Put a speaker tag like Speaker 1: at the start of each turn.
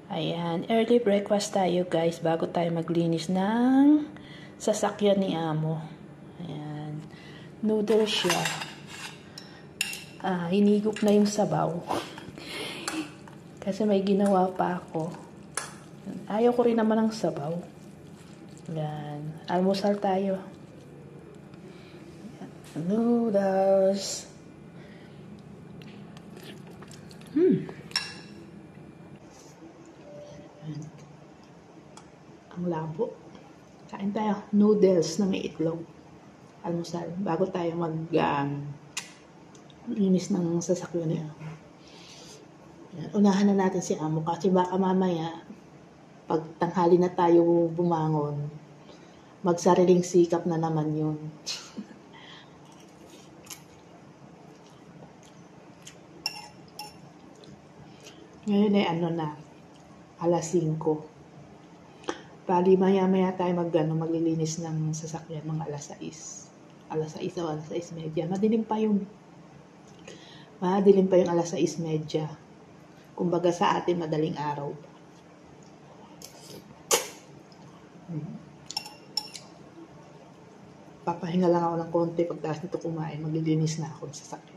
Speaker 1: Ayan, early breakfast tayo guys bago tayo maglinis ng sasakyan ni Amo. Ayan, noodles siya. Hinigop na yung sabaw. Kasi may ginawa pa ako. Ayaw ko rin naman ng sabaw. Ayan, almusal tayo. Ayan, noodles. Ang labo. Kain tayo. Noodles na may itlog. Almusal. Bago tayo linis ng sasakyan niya. Unahan na natin si Amo kasi baka mamaya pag tanghali na tayo bumangon, magsariling sikap na naman yun. Ngayon ay alas 5. Bali, maya-maya tayo maglilinis ng sasakyan mga alas 6. Alas 6 o alas 6:30. Madilim pa yung alas 6:30. Kumbaga sa atin, madaling araw. Papahinga lang ako ng konti pagdating nito kumain. Maglilinis na ako ng sasakyan.